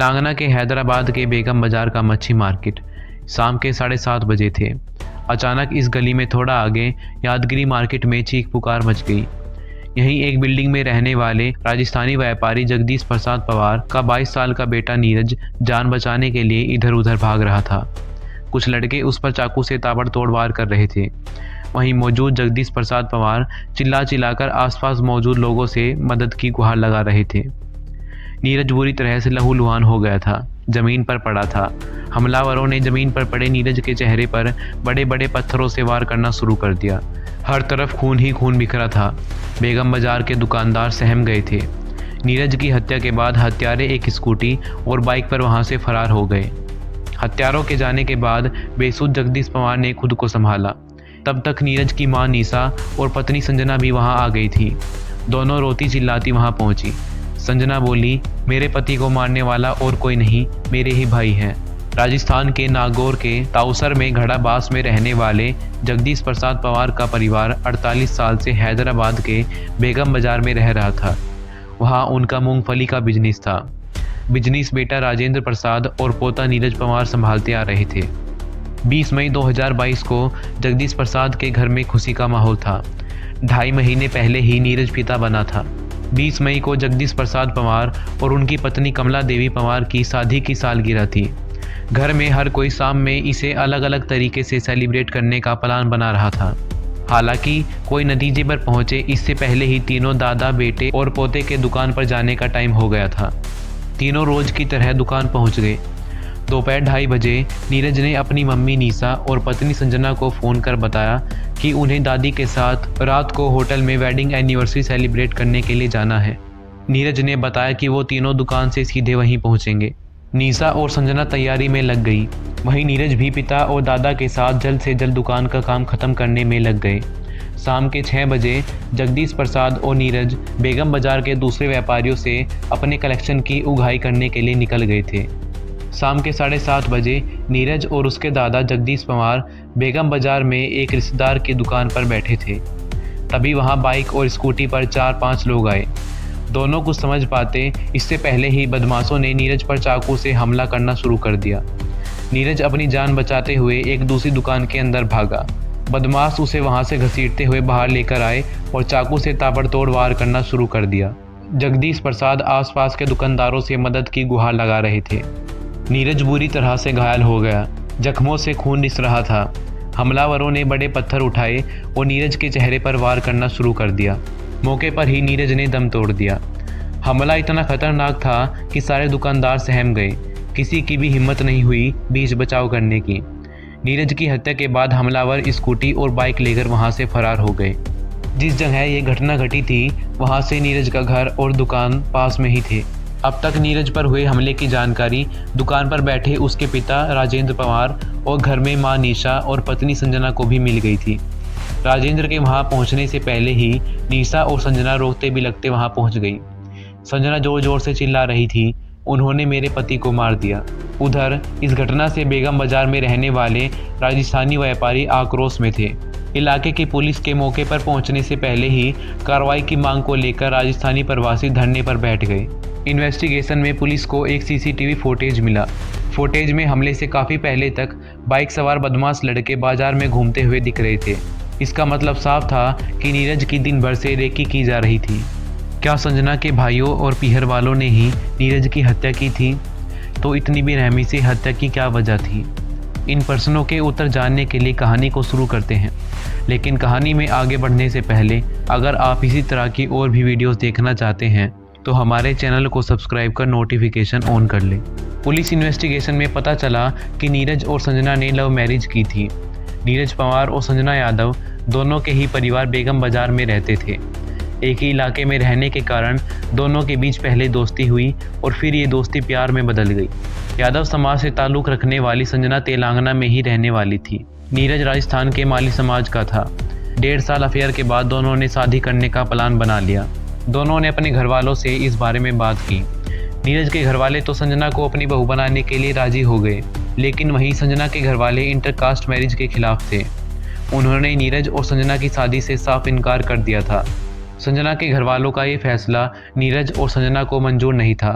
तेलंगाना के हैदराबाद के बेगम बाजार का मच्छी मार्केट शाम के 7:30 बजे थे। अचानक इस गली में थोड़ा आगे यादगिरी मार्केट में चीख पुकार मच गई। यहीं एक बिल्डिंग में रहने वाले राजस्थानी व्यापारी जगदीश प्रसाद पवार का 22 साल का बेटा नीरज जान बचाने के लिए इधर उधर भाग रहा था। कुछ लड़के उस पर चाकू से ताबड़तोड़ वार कर रहे थे। वहीं मौजूद जगदीश प्रसाद पवार चिल्ला चिल्लाकर आसपास मौजूद लोगों से मदद की गुहार लगा रहे थे। नीरज बुरी तरह से लहूलुहान हो गया था, जमीन पर पड़ा था। हमलावरों ने जमीन पर पड़े नीरज के चेहरे पर बड़े बड़े पत्थरों से वार करना शुरू कर दिया। हर तरफ खून ही खून बिखरा था। बेगम बाजार के दुकानदार सहम गए थे। नीरज की हत्या के बाद हत्यारे एक स्कूटी और बाइक पर वहां से फरार हो गए। हत्यारों के जाने के बाद बेसुध जगदीश पवार ने खुद को संभाला। तब तक नीरज की मां निशा और पत्नी संजना भी वहां आ गई थी। दोनों रोती चिल्लाती वहां पहुंची। संजना बोली, मेरे पति को मारने वाला और कोई नहीं, मेरे ही भाई हैं। राजस्थान के नागौर के ताउसर में घड़ाबास में रहने वाले जगदीश प्रसाद पवार का परिवार 48 साल से हैदराबाद के बेगम बाजार में रह रहा था। वहाँ उनका मूंगफली का बिजनेस था। बिजनेस बेटा राजेंद्र प्रसाद और पोता नीरज पवार संभालते आ रहे थे। 20 मई 2022 को जगदीश प्रसाद के घर में खुशी का माहौल था। 2.5 महीने पहले ही नीरज पिता बना था। 20 मई को जगदीश प्रसाद पवार और उनकी पत्नी कमला देवी पवार की शादी की सालगिरह थी। घर में हर कोई शाम में इसे अलग अलग तरीके से सेलिब्रेट करने का प्लान बना रहा था। हालांकि कोई नतीजे पर पहुंचे इससे पहले ही तीनों दादा, बेटे और पोते के दुकान पर जाने का टाइम हो गया था। तीनों रोज की तरह दुकान पहुंच गए। दोपहर 2:30 बजे नीरज ने अपनी मम्मी निशा और पत्नी संजना को फ़ोन कर बताया कि उन्हें दादी के साथ रात को होटल में वेडिंग एनिवर्सरी सेलिब्रेट करने के लिए जाना है। नीरज ने बताया कि वो तीनों दुकान से सीधे वहीं पहुंचेंगे। निशा और संजना तैयारी में लग गई। वहीं नीरज भी पिता और दादा के साथ जल्द से जल्द दुकान का काम खत्म करने में लग गए। शाम के 6 बजे जगदीश प्रसाद और नीरज बेगम बाजार के दूसरे व्यापारियों से अपने कलेक्शन की उगाही करने के लिए निकल गए थे। शाम के 7:30 बजे नीरज और उसके दादा जगदीश पवार बेगम बाजार में एक रिश्तेदार की दुकान पर बैठे थे। तभी वहां बाइक और स्कूटी पर 4-5 लोग आए। दोनों कुछ समझ पाते इससे पहले ही बदमाशों ने नीरज पर चाकू से हमला करना शुरू कर दिया। नीरज अपनी जान बचाते हुए एक दूसरी दुकान के अंदर भागा। बदमाश उसे वहां से घसीटते हुए बाहर लेकर आए और चाकू से ताबड़तोड़ वार करना शुरू कर दिया। जगदीश प्रसाद आसपास के दुकानदारों से मदद की गुहार लगा रहे थे। नीरज बुरी तरह से घायल हो गया, जख्मों से खून रिस रहा था। हमलावरों ने बड़े पत्थर उठाए और नीरज के चेहरे पर वार करना शुरू कर दिया। मौके पर ही नीरज ने दम तोड़ दिया। हमला इतना खतरनाक था कि सारे दुकानदार सहम गए। किसी की भी हिम्मत नहीं हुई बीच बचाव करने की। नीरज की हत्या के बाद हमलावर स्कूटी और बाइक लेकर वहां से फरार हो गए। जिस जगह ये घटना घटी थी वहां से नीरज का घर और दुकान पास में ही थे। अब तक नीरज पर हुए हमले की जानकारी दुकान पर बैठे उसके पिता राजेंद्र पवार और घर में मां निशा और पत्नी संजना को भी मिल गई थी। राजेंद्र के वहां पहुंचने से पहले ही निशा और संजना रोकते भी लगते वहां पहुंच गई। संजना जोर जोर से चिल्ला रही थी, उन्होंने मेरे पति को मार दिया। उधर इस घटना से बेगम बाजार में रहने वाले राजस्थानी व्यापारी आक्रोश में थे। इलाके की पुलिस के मौके पर पहुंचने से पहले ही कार्रवाई की मांग को लेकर राजस्थानी प्रवासी धरने पर बैठ गए। इन्वेस्टिगेशन में पुलिस को एक सीसीटीवी फुटेज मिला। फुटेज में हमले से काफ़ी पहले तक बाइक सवार बदमाश लड़के बाजार में घूमते हुए दिख रहे थे। इसका मतलब साफ था कि नीरज की दिन भर से रेकी की जा रही थी। क्या संजना के भाइयों और पीहर वालों ने ही नीरज की हत्या की थी? तो इतनी बेरहमी से हत्या की क्या वजह थी? इन प्रश्नों के उत्तर जानने के लिए कहानी को शुरू करते हैं। लेकिन कहानी में आगे बढ़ने से पहले अगर आप इसी तरह की और भी वीडियोस देखना चाहते हैं तो हमारे चैनल को सब्सक्राइब कर नोटिफिकेशन ऑन कर लें। पुलिस इन्वेस्टिगेशन में पता चला कि नीरज और संजना ने लव मैरिज की थी। नीरज पवार और संजना यादव दोनों के ही परिवार बेगम बाजार में रहते थे। एक ही इलाके में रहने के कारण दोनों के बीच पहले दोस्ती हुई और फिर ये दोस्ती प्यार में बदल गई। यादव समाज से ताल्लुक़ रखने वाली संजना तेलंगाना में ही रहने वाली थी। नीरज राजस्थान के माली समाज का था। 1.5 साल अफेयर के बाद दोनों ने शादी करने का प्लान बना लिया। दोनों ने अपने घर वालों से इस बारे में बात की। नीरज के घर वाले तो संजना को अपनी बहू बनाने के लिए राजी हो गए, लेकिन वहीं संजना के घर वाले इंटरकास्ट मैरिज के खिलाफ थे। उन्होंने नीरज और संजना की शादी से साफ इनकार कर दिया था। संजना के घर वालों का ये फैसला नीरज और संजना को मंजूर नहीं था।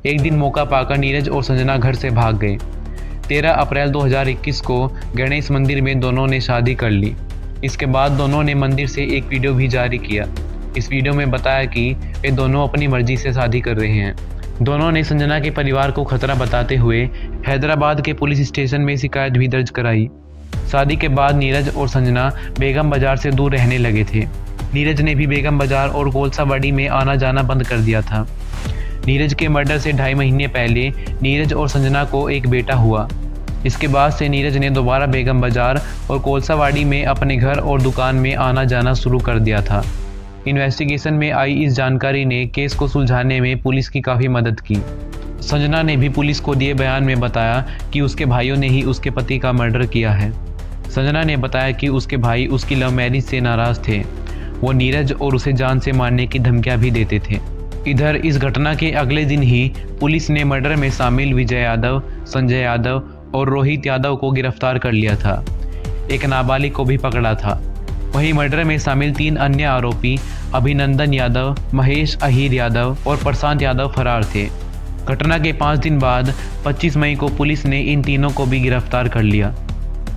एक दिन मौका पाकर नीरज और संजना घर से भाग गए। 13 अप्रैल 2021 को गणेश मंदिर में दोनों ने शादी कर ली। इसके बाद दोनों ने मंदिर से एक वीडियो भी जारी किया। इस वीडियो में बताया कि वे दोनों अपनी मर्जी से शादी कर रहे हैं। दोनों ने संजना के परिवार को खतरा बताते हुए हैदराबाद के पुलिस स्टेशन में शिकायत भी दर्ज कराई। शादी के बाद नीरज और संजना बेगम बाजार से दूर रहने लगे थे। नीरज ने भी बेगम बाजार और कोलसावाड़ी में आना जाना बंद कर दिया था। नीरज के मर्डर से 2.5 महीने पहले नीरज और संजना को एक बेटा हुआ। इसके बाद से नीरज ने दोबारा बेगम बाजार और कोलसावाड़ी में अपने घर और दुकान में आना जाना शुरू कर दिया था। इन्वेस्टिगेशन में आई इस जानकारी ने केस को सुलझाने में पुलिस की काफ़ी मदद की। संजना ने भी पुलिस को दिए बयान में बताया कि उसके भाइयों ने ही उसके पति का मर्डर किया है। संजना ने बताया कि उसके भाई उसकी लव मैरिज से नाराज़ थे। वो नीरज और उसे जान से मारने की धमकियां भी देते थे। इधर इस घटना के अगले दिन ही पुलिस ने मर्डर में शामिल विजय यादव, संजय यादव और रोहित यादव को गिरफ्तार कर लिया था। एक नाबालिग को भी पकड़ा था। वहीं मर्डर में शामिल 3 अन्य आरोपी अभिनंदन यादव, महेश अहीर यादव और प्रशांत यादव फरार थे। घटना के 5 दिन बाद 25 मई को पुलिस ने इन तीनों को भी गिरफ्तार कर लिया।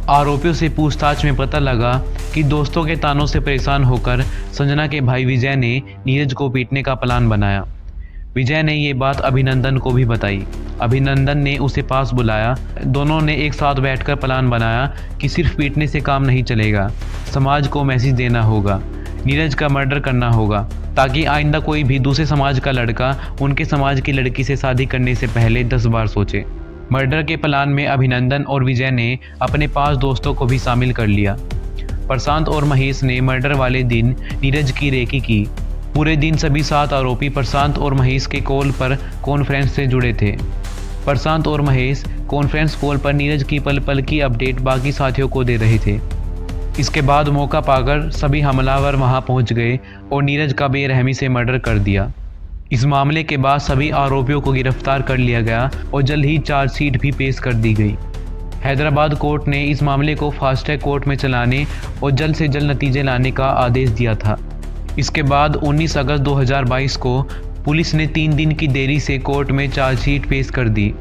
आरोपियों से पूछताछ में पता लगा कि दोस्तों के तानों से परेशान होकर संजना के भाई विजय ने नीरज को पीटने का प्लान बनाया। विजय ने ये बात अभिनंदन को भी बताई। अभिनंदन ने उसे पास बुलाया। दोनों ने एक साथ बैठकर प्लान बनाया कि सिर्फ पीटने से काम नहीं चलेगा, समाज को मैसेज देना होगा, नीरज का मर्डर करना होगा ताकि आइंदा कोई भी दूसरे समाज का लड़का उनके समाज की लड़की से शादी करने से पहले 10 बार सोचे। मर्डर के प्लान में अभिनंदन और विजय ने अपने 5 दोस्तों को भी शामिल कर लिया। प्रशांत और महेश ने मर्डर वाले दिन नीरज की रेकी की। पूरे दिन सभी 7 आरोपी प्रशांत और महेश के कॉल पर कॉन्फ्रेंस से जुड़े थे। प्रशांत और महेश कॉन्फ्रेंस कॉल पर नीरज की पल पल की अपडेट बाकी साथियों को दे रहे थे। इसके बाद मौका पाकर सभी हमलावर वहां पहुंच गए और नीरज का बेरहमी से मर्डर कर दिया। इस मामले के बाद सभी आरोपियों को गिरफ्तार कर लिया गया और जल्द ही चार्जशीट भी पेश कर दी गई। हैदराबाद कोर्ट ने इस मामले को फास्ट ट्रैक कोर्ट में चलाने और जल्द से जल्द नतीजे लाने का आदेश दिया था। इसके बाद 19 अगस्त 2022 को पुलिस ने 3 दिन की देरी से कोर्ट में चार्जशीट पेश कर दी।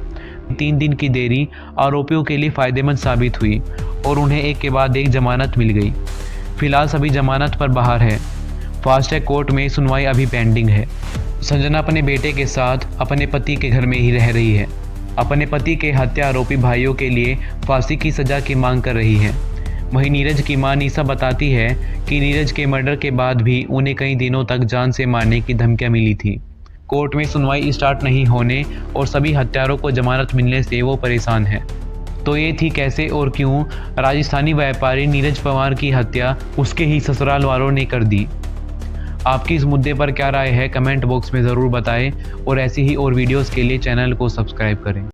3 दिन की देरी आरोपियों के लिए फ़ायदेमंद साबित हुई और उन्हें एक के बाद एक जमानत मिल गई। फिलहाल सभी जमानत पर बाहर है। फास्ट ट्रैक कोर्ट में सुनवाई अभी पेंडिंग है। संजना अपने बेटे के साथ अपने पति के घर में ही रह रही है। अपने पति के हत्या आरोपी भाइयों के लिए फांसी की सज़ा की मांग कर रही है। वहीं नीरज की मां निशा बताती है कि नीरज के मर्डर के बाद भी उन्हें कई दिनों तक जान से मारने की धमकियां मिली थी। कोर्ट में सुनवाई स्टार्ट नहीं होने और सभी हत्यारों को जमानत मिलने से वो परेशान है। तो ये थी कैसे और क्यों राजस्थानी व्यापारी नीरज पवार की हत्या उसके ही ससुराल वालों ने कर दी। आपकी इस मुद्दे पर क्या राय है कमेंट बॉक्स में ज़रूर बताएं और ऐसी ही और वीडियोस के लिए चैनल को सब्सक्राइब करें।